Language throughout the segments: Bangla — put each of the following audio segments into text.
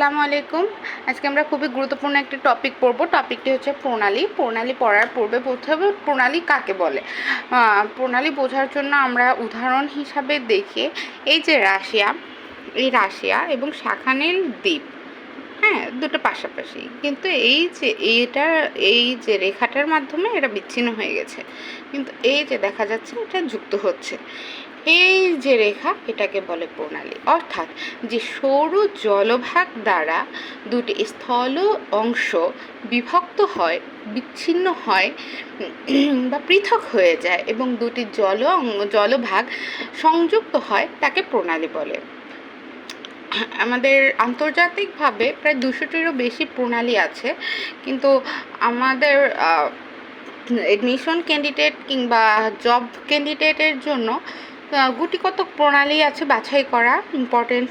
আসসালামু আলাইকুম। আজকে আমরা খুবই গুরুত্বপূর্ণ একটি টপিক পড়ব। টপিকটি হচ্ছে প্রণালী। প্রণালী পড়ার পূর্বে বলতে হবে প্রণালী কাকে বলে। প্রণালী বোঝার জন্য আমরা উদাহরণ হিসাবে দেখি এই যে রাশিয়া এবং শাখানীল দ্বীপ, হ্যাঁ, দুটো পাশাপাশি, কিন্তু এই যে রেখাটার মাধ্যমে এটা বিচ্ছিন্ন হয়ে গেছে, কিন্তু এই যে দেখা যাচ্ছে এটা যুক্ত হচ্ছে। এই যে রেখা এটাকে বলে প্রণালী, অর্থাৎ যে সরু জলভাগ দ্বারা দুটি স্থল অংশ বিভক্ত হয়, বিচ্ছিন্ন হয় বা পৃথক হয়ে যায় এবং দুটি জলভাগ সংযুক্ত হয় তাকে প্রণালী বলে। আমাদের আন্তর্জাতিকভাবে প্রায় 200টিরও বেশি প্রণালী আছে, কিন্তু আমাদের এডমিশন ক্যান্ডিডেট কিংবা জব ক্যান্ডিডেটের জন্য গুটিকতক প্রণালী আছে বাছাই করা, ইম্পর্টেন্ট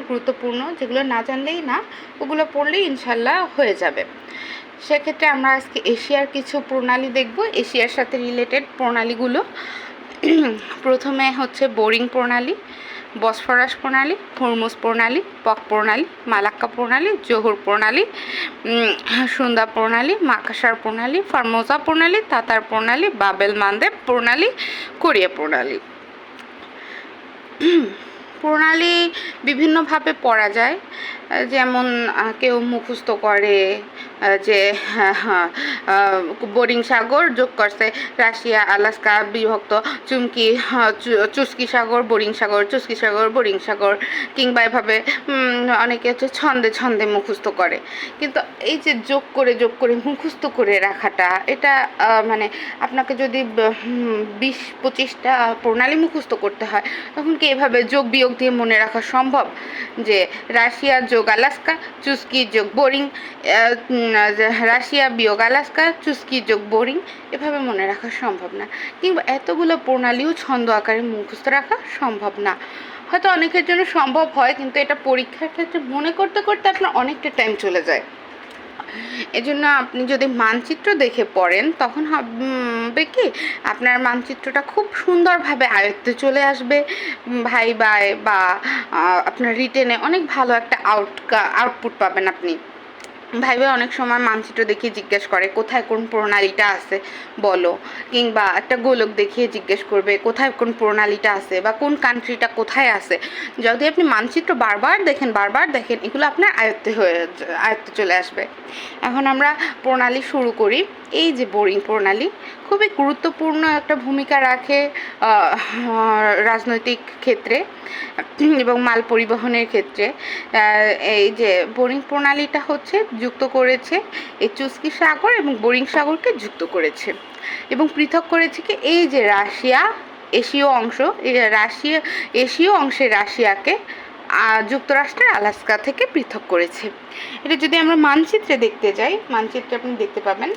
গুরুত্বপূর্ণ, যেগুলো না জানলেই না, ওগুলো পড়লেই ইনশাল্লাহ হয়ে যাবে। সেক্ষেত্রে আমরা আজকে এশিয়ার কিছু প্রণালী দেখব, এশিয়ার সাথে রিলেটেড প্রণালীগুলো। প্রথমে হচ্ছে বোরিং প্রণালী, বসফরাস প্রণালী, হরমুজ প্রণালী, পক প্রণালী, মালাক্কা প্রণালী, জোহর প্রণালী, সুন্দা প্রণালী, মাকাসার প্রণালী, ফরমোজা প্রণালী, তাতার প্রণালী, বাবেল মান্দেব প্রণালী, কোরিয়া প্রণালী। প্রণালী বিভিন্নভাবে পড়া যায়, যেমন কেউ মুখস্থ করে যে বোরিং সাগর যোগ করছে রাশিয়া আলাস্কা বিভক্ত চুস্কি সাগর, বোরিং সাগর, চুস্কি সাগর, বোরিং সাগর, কিংবা এভাবে অনেকে হচ্ছে ছন্দে মুখস্থ করে। কিন্তু এই যে যোগ করে মুখস্থ করে রাখাটা, এটা মানে আপনাকে যদি 20-25টা প্রণালী মুখস্থ করতে হয়, তখন কি এভাবে যোগ বিয়োগ দিয়ে মনে রাখা সম্ভব যে রাশিয়া যোগ আলাস্কা, চুস্কি যোগ বোরিং, রাশিয়া বিয়োগ আলাস্কা, চুস্কি যোগ বোরিং, এভাবে মনে রাখা সম্ভব না। কিংবা এতগুলো প্রণালীও ছন্দ আকারে মুখস্থ রাখা সম্ভব না। হয়তো অনেকের জন্য সম্ভব হয়, কিন্তু এটা পরীক্ষার ক্ষেত্রে মনে করতে করতে আপনার অনেকটা টাইম চলে যায়। এজন্য আপনি যদি মানচিত্র দেখে পড়েন, তখন হবে কি আপনার মানচিত্রটা খুব সুন্দরভাবে আয়ত্তে চলে আসবে, ভাইবায় বা আপনার রিটেনে অনেক ভালো একটা আউটপুট পাবেন আপনি। ভাইবা অনেক সময় মানচিত্র দেখিয়ে জিজ্ঞেস করে কোথায় কোন প্রণালীটা আছে বলো, কিংবা একটা গোলক দেখিয়ে জিজ্ঞেস করবে কোথায় কোন প্রণালীটা আছে বা কোন কান্ট্রিটা কোথায় আছে। যদি আপনি মানচিত্র বারবার দেখেন, এগুলো আপনার আয়ত্তে চলে আসবে। এখন আমরা প্রণালী শুরু করি। এই যে বোরিং প্রণালী খুবই গুরুত্বপূর্ণ একটা ভূমিকা রাখে রাজনৈতিক ক্ষেত্রে এবং মাল পরিবহনের ক্ষেত্রে। এই যে বোরিং প্রণালীটা হচ্ছে যুক্ত করেছে এই চুস্কি সাগর এবং বোরিং সাগরকে যুক্ত করেছে এবং পৃথক করেছে কি এই যে এশীয় অংশে রাশিয়াকে যুক্তরাষ্ট্রের আলাস্কা থেকে পৃথক করেছে। এটা যদি আমরা মানচিত্রে দেখতে যাই, মানচিত্রে আপনি দেখতে পাবেন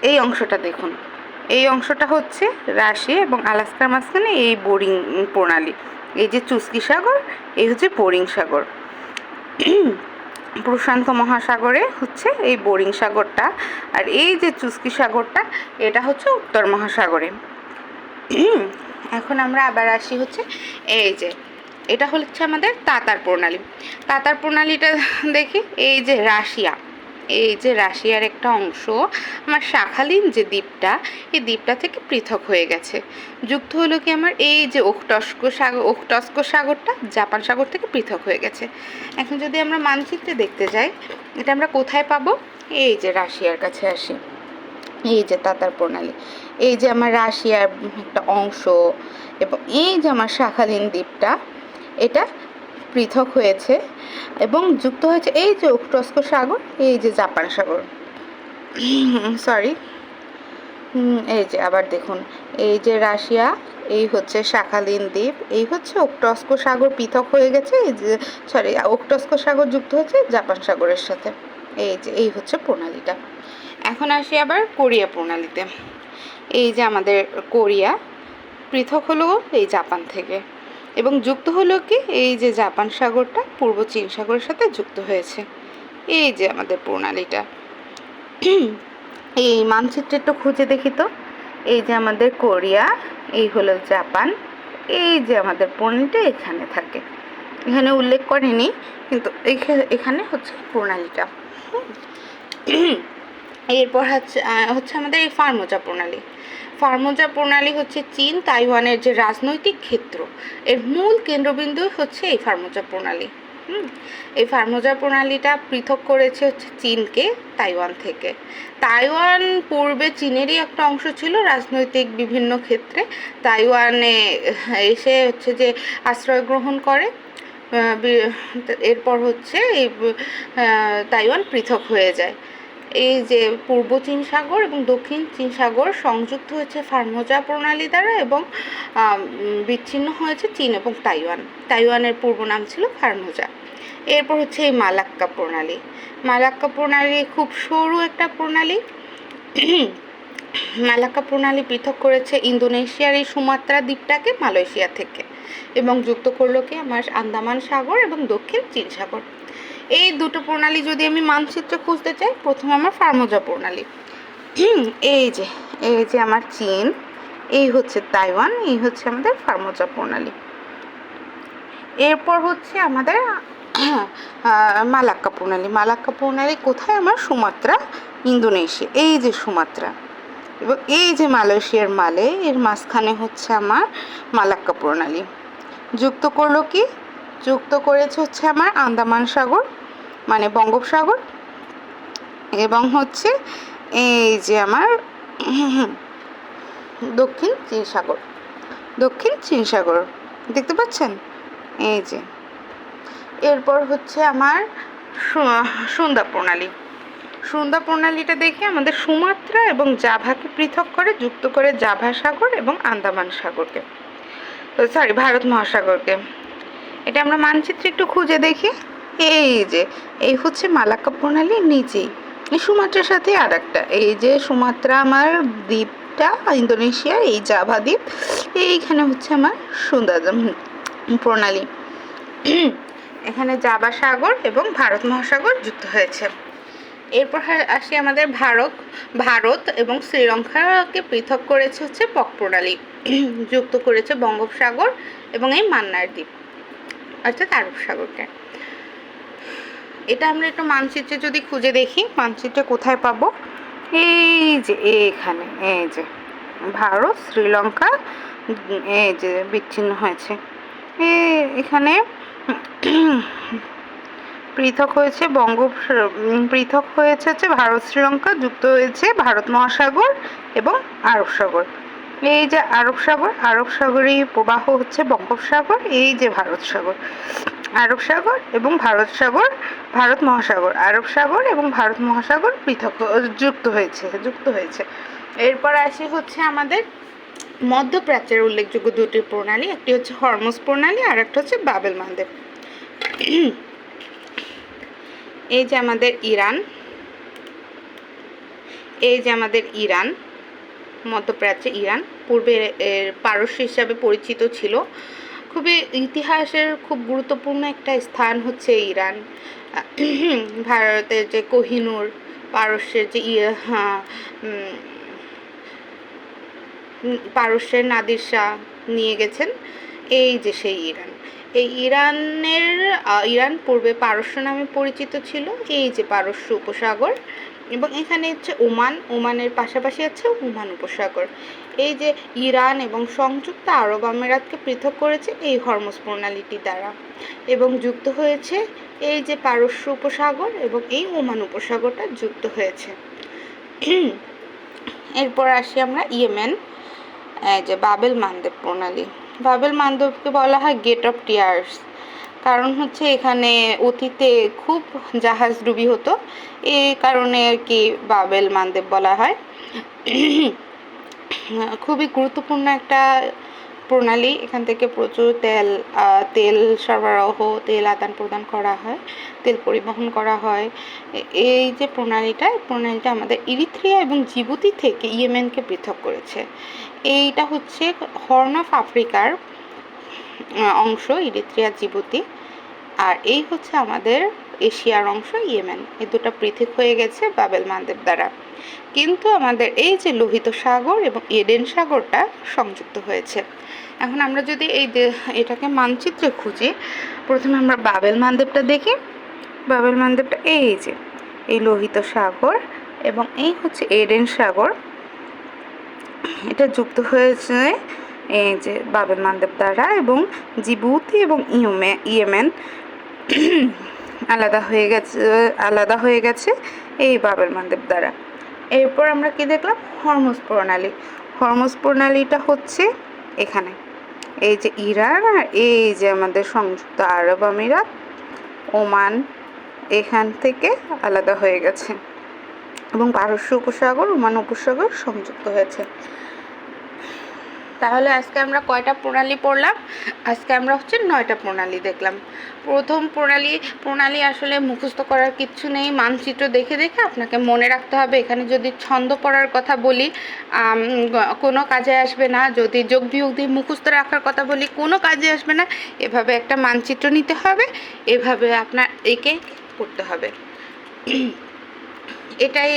এই অংশটা দেখুন, এই অংশটা হচ্ছে রাশিয়া এবং আলাস্কার মাঝখানে এই বোরিং প্রণালী। এই যে চুস্কি সাগর, এই হচ্ছে বোরিং সাগর। প্রশান্ত মহাসাগরে হচ্ছে এই বোরিং সাগরটা, আর এই যে চুস্কি সাগরটা এটা হচ্ছে উত্তর মহাসাগরে। এখন আমরা আবার আসি হচ্ছে এই যে এটা হচ্ছে আমাদের তাতার প্রণালী। তাতার প্রণালীটা দেখি, এই যে রাশিয়ার একটা অংশ আমার শাখালিন যে দ্বীপটা, এই দ্বীপটা থেকে পৃথক হয়ে গেছে, যুক্ত হলো কি আমার এই যে ওখটস্ক সাগরটা জাপান সাগর থেকে পৃথক হয়ে গেছে। এখন যদি আমরা মানচিত্রে দেখতে যাই, এটা আমরা কোথায় পাবো? এই যে রাশিয়ার কাছে আসি, এই যে তাতার প্রণালী, এই যে আমার রাশিয়ার একটা অংশ এবং এই যে আমার শাখালিন দ্বীপটা, এটা পৃথক হয়েছে এবং যুক্ত হয়েছে এই যে ওখটস্ক সাগর, এই যে জাপান সাগর, এই যে আবার দেখুন, এই যে রাশিয়া, এই হচ্ছে শাখালিন দ্বীপ, এই হচ্ছে ওখটস্ক সাগর পৃথক হয়ে গেছে, ওখটস্ক সাগর যুক্ত হয়েছে জাপান সাগরের সাথে। এই হচ্ছে প্রণালীটা। এখন আসি আবার কোরিয়া প্রণালীতে। এই যে আমাদের কোরিয়া পৃথক হলো এই জাপান থেকে এবং যুক্ত হলো কি এই যে জাপান সাগরটা পূর্ব চীন সাগরের সাথে যুক্ত হয়েছে। এই যে আমাদের প্রণালীটা। এই মানচিত্রে একটু খুঁজে দেখি তো, এই যে আমাদের কোরিয়া, এই হলো জাপান, এই যে আমাদের প্রণালীটা এখানে থাকে। এখানে উল্লেখ করেনি, কিন্তু এখানে হচ্ছে প্রণালীটা। এরপর হচ্ছে আমাদের এই ফার্মোজা প্রণালী। ফার্মোজা প্রণালী হচ্ছে চীন তাইওয়ানের যে রাজনৈতিক ক্ষেত্র, এর মূল কেন্দ্রবিন্দু হচ্ছে এই ফার্মোজা প্রণালী। এই ফার্মোজা প্রণালীটা পৃথক করেছে হচ্ছে চীনকে তাইওয়ান থেকে। তাইওয়ান পূর্বে চীনেরই একটা অংশ ছিল রাজনৈতিক বিভিন্ন ক্ষেত্রে। তাইওয়ানে এসে হচ্ছে যে আশ্রয় গ্রহণ করে, এরপর হচ্ছে এই তাইওয়ান পৃথক হয়ে যায়। এই যে পূর্ব চীন সাগর এবং দক্ষিণ চীন সাগর সংযুক্ত হয়েছে ফার্মোজা প্রণালী দ্বারা এবং বিচ্ছিন্ন হয়েছে চীন এবং তাইওয়ান। তাইওয়ানের পূর্ব নাম ছিল ফার্মোজা। এরপর হচ্ছে এই মালাক্কা প্রণালী। মালাক্কা প্রণালী খুব সরু একটা প্রণালী। মালাক্কা প্রণালী পৃথক করেছে ইন্দোনেশিয়ার এই সুমাত্রা দ্বীপটাকে মালয়েশিয়া থেকে এবং যুক্ত করলো কি আমার আন্দামান সাগর এবং দক্ষিণ চীন সাগর। এই দুটো প্রণালী যদি আমি মানচিত্রে খুঁজতে চাই, প্রথমে আমার ফার্মোজা প্রণালী। এই যে আমার চীন, এই হচ্ছে তাইওয়ান, এই হচ্ছে আমাদের ফার্মোজা প্রণালী। এরপর হচ্ছে আমাদের মালাক্কা প্রণালী। মালাক্কা প্রণালী কোথায়? আমার সুমাত্রা, ইন্দোনেশিয়া। এই যে সুমাত্রা এবং এই যে মালয়েশিয়ার মালে, এর মাঝখানে হচ্ছে আমার মালাক্কা প্রণালী। যুক্ত করলো কি? যুক্ত করেছে হচ্ছে আমার আন্দামান সাগর মানে বঙ্গোপসাগর এবং হচ্ছে এই যে আমার দক্ষিণ চীন সাগর। দক্ষিণ চীন সাগর দেখতে পাচ্ছেন? এই যে। এরপর হচ্ছে আমার সুন্দা প্রণালী। সুন্দা প্রণালীটা দেখে আমাদের সুমাত্রা এবং জাভাকে পৃথক করে যুক্ত করে জাভা সাগর এবং আন্দামান সাগরকে, ভারত মহাসাগরকে। এটা আমরা মানচিত্রে একটু খুঁজে দেখি। এই হচ্ছে মালাক্কা প্রণালীর নিচেই এই সুমাত্রার সাথে আর একটা, এই যে সুমাত্রা আমার দ্বীপটা ইন্দোনেশিয়ার, এই জাভা দ্বীপ, এইখানে হচ্ছে আমার সুন্দা প্রণালী। এখানে জাভা সাগর এবং ভারত মহাসাগর যুক্ত হয়েছে। এরপর আসি আমাদের ভারত এবং শ্রীলঙ্কাকে পৃথক করেছে হচ্ছে পক প্রণালী, যুক্ত করেছে বঙ্গোপসাগর এবং এই মান্নার দ্বীপ অর্থাৎ আরব সাগরকে। এটা আমরা একটু মানচিত্রে যদি খুঁজে দেখি, মানচিত্রে কোথায় পাবো? এই যে এখানে, এই যে ভারত শ্রীলঙ্কা এই যে বিচ্ছিন্ন হয়েছে, এখানে পৃথক হয়েছে পৃথক হয়েছে হচ্ছে ভারত শ্রীলঙ্কা, যুক্ত হয়েছে ভারত মহাসাগর এবং আরব সাগর। এই যে আরব সাগরের প্রবাহ হচ্ছে বঙ্গোপসাগর, এই যে ভারত সাগর, আরব সাগর এবং ভারত মহাসাগর, আরব সাগর এবং ভারত মহাসাগর পৃথক যুক্ত হয়েছে। এরপর আসি হচ্ছে আমাদের মধ্যপ্রাচ্যের উল্লেখযোগ্য দুটি প্রণালী, একটি হচ্ছে হরমুজ প্রণালী আর একটা হচ্ছে বাবেল মান্দেব। এই যে আমাদের ইরান, মধ্যপ্রাচ্যে ইরান পূর্বে পারস্য হিসাবে পরিচিত ছিল। খুবই ইতিহাসের খুব গুরুত্বপূর্ণ একটা স্থান হচ্ছে ইরান। ভারতের যে কোহিনূর, পারস্যের যে পারস্যের নাদির শাহ নিয়ে গেছেন, এই যে সেই ইরান। এই ইরান পূর্বে পারস্য নামে পরিচিত ছিল, এই যে পারস্য উপসাগর এবং এখানে হচ্ছে ওমানের পাশাপাশি আছে ওমান উপসাগর। এই যে ইরান এবং সংযুক্ত আরব আমিরাতকে পৃথক করেছে এই হরমুজ প্রণালীটি দ্বারা এবং যুক্ত হয়েছে এই যে পারস্য উপসাগর এবং এই ওমান উপসাগরটা যুক্ত হয়েছে। এরপর আসি আমরা ইয়েমেন, এই যে বাবেল মান্দেব প্রণালী। বাবেল মান্দেবকে বলা হয় গেট অফ টিয়ার্স, কারণ হচ্ছে এখানে অতীতে খুব জাহাজ ডুবি হতো, এই কারণে আর কি বাবেল মান্দেব বলা হয়। খুবই গুরুত্বপূর্ণ একটা প্রণালী, এখান থেকে প্রচুর তেল সরবরাহ, তেল আদান প্রদান করা হয়, তেল পরিবহন করা হয়। এই যে প্রণালীটা আমাদের ইরিত্রিয়া এবং জিবুতি থেকে ইয়েমেনকে পৃথক করেছে। এইটা হচ্ছে হর্ন অফ আফ্রিকার অংশ ইরিত্রিয়া জিবুতি, আর এই হচ্ছে আমাদের এশিয়ার অংশ ইয়েমেন। এই দুটো পৃথক হয়ে গেছে বাবেল মান্দেব দ্বারা, কিন্তু আমাদের এই যে লোহিত সাগর এবং এডেন সাগরটা সংযুক্ত হয়েছে। এখন আমরা যদি এটাকে মানচিত্রে খুঁজি, প্রথমে আমরা বাবেল মানদেবটা দেখি। বাবেল মানদেবটা এই যে এই লোহিত সাগর এবং এই হচ্ছে এডেন সাগর, এটা যুক্ত হয়েছে এই যে বাবেল মানদেব দ্বারা, এবং জিবুতি এবং ইয়েমেন আলাদা হয়ে গেছে এই বাবেল মানদেব দ্বারা। এরপর আমরা কি দেখলাম? হরমুজ প্রণালী। হরমুজ প্রণালীটা হচ্ছে এখানে, এই যে ইরান আর এই যে আমাদের সংযুক্ত আরব আমিরাত, ওমান, এখান থেকে আলাদা হয়ে গেছে এবং পারস্য উপসাগর, ওমান উপসাগর সংযুক্ত হয়েছে। তাহলে আজকে আমরা কয়টা প্রণালী পড়লাম? আজকে আমরা হচ্ছে 9টা প্রণালী দেখলাম। প্রথম প্রণালী আসলে মুখস্থ করার কিচ্ছু নেই, মানচিত্র দেখে দেখে আপনাকে মনে রাখতে হবে। এখানে যদি ছন্দ পড়ার কথা বলি কোনো কাজে আসবে না, যদি যোগ বিয়োগ দিয়ে মুখস্থ রাখার কথা বলি কোনো কাজে আসবে না। এভাবে একটা মানচিত্র নিতে হবে, এভাবে আপনার একে পড়তে হবে। এটাই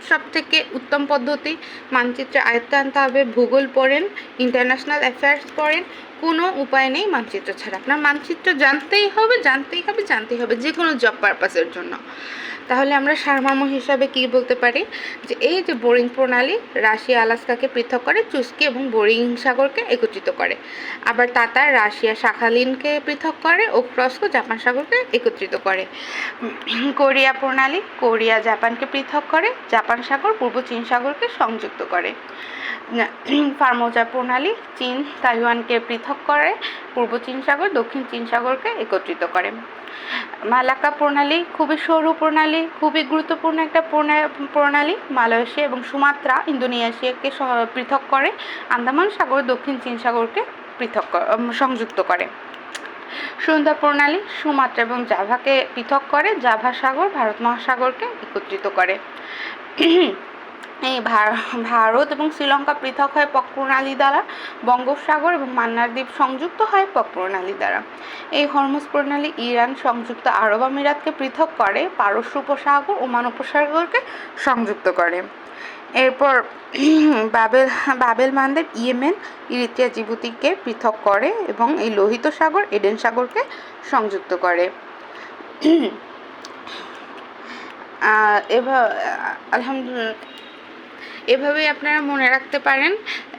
সব থেকে উত্তম পদ্ধতি। মানচিত্রে আয়ত্তে আনতে হবে। ভূগোল পড়েন, ইন্টারন্যাশনাল অ্যাফেয়ার্স পড়েন, কোনো উপায় নেই মানচিত্র ছাড়া। আপনার মানচিত্র জানতেই হবে যে কোনো জব পারপাসের জন্য। তাহলে আমরা সারমর্ম হিসাবে কি বলতে পারি? যে এই যে বোরিং প্রণালী রাশিয়া আলাস্কাকে পৃথক করে, চুস্কি এবং বোরিং সাগরকে একত্রিত করে। আবার তাতার রাশিয়া শাখালিনকে পৃথক করে, ওখরস্ক জাপান সাগরকে একত্রিত করে। কোরিয়া প্রণালী কোরিয়া জাপানকে পৃথক করে, জাপান সাগর পূর্ব চীন সাগরকে সংযুক্ত করে। ফার্মোজা প্রণালী চীন তাইওয়ানকে পৃথক করে, পূর্ব চীন সাগর দক্ষিণ চীন সাগরকে একত্রিত করে। মালাক্কা প্রণালী খুবই সরু প্রণালী, খুবই গুরুত্বপূর্ণ একটা প্রণালী। মালয়েশিয়া এবং সুমাত্রা ইন্দোনেশিয়াকে পৃথক করে, আন্দামান সাগর দক্ষিণ চীন সাগরকে সংযুক্ত করে। সন্ধ্যা প্রণালী সুমাত্রা এবং জাভাকে পৃথক করে, জাভা সাগর ভারত মহাসাগরকে একত্রিত করে। এই ভারত এবং শ্রীলঙ্কা পৃথক হয় পক প্রণালী দ্বারা, বঙ্গোপসাগর এবং মান্নার দ্বীপ সংযুক্ত হয় পক প্রণালী দ্বারা। এই হরমুজ প্রণালী ইরান সংযুক্ত আরব আমিরাতকে পৃথক করে, পারস্য উপসাগর ওমান উপসাগরকে সংযুক্ত করে। এরপর বাবেল মানদেব ইয়েমেন, ইরিত্রিয়া, জিবুতিকে পৃথক করে এবং এই লোহিত সাগর এডেন সাগরকে সংযুক্ত করে। এভাবেই আপনারা মনে রাখতে পারেন।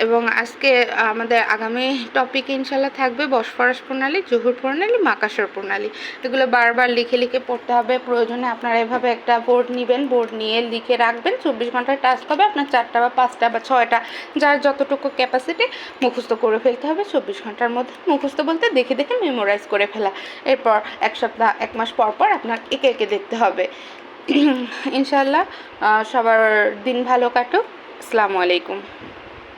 এবং আজকে আমাদের আগামী টপিকে ইনশাল্লাহ থাকবে বসফরাস প্রণালী, জোহর প্রণালী, মাকাসর প্রণালী। এগুলো বারবার লিখে পড়তে হবে। প্রয়োজনে আপনারা এভাবে একটা বোর্ড নেবেন, বোর্ড নিয়ে লিখে রাখবেন। 24 ঘন্টার টাস্ক হবে, আপনার 4টা বা 5টা বা 6টা যার যতটুকু ক্যাপাসিটি মুখস্থ করে ফেলতে হবে 24 ঘন্টার মধ্যে। মুখস্থ বলতে দেখে মেমোরাইজ করে ফেলা। এরপর 1 সপ্তাহ 1 মাস পর আপনার একে দেখতে হবে। ইনশাল্লাহ সবার দিন ভালো কাটুক। আসসালামু আলাইকুম।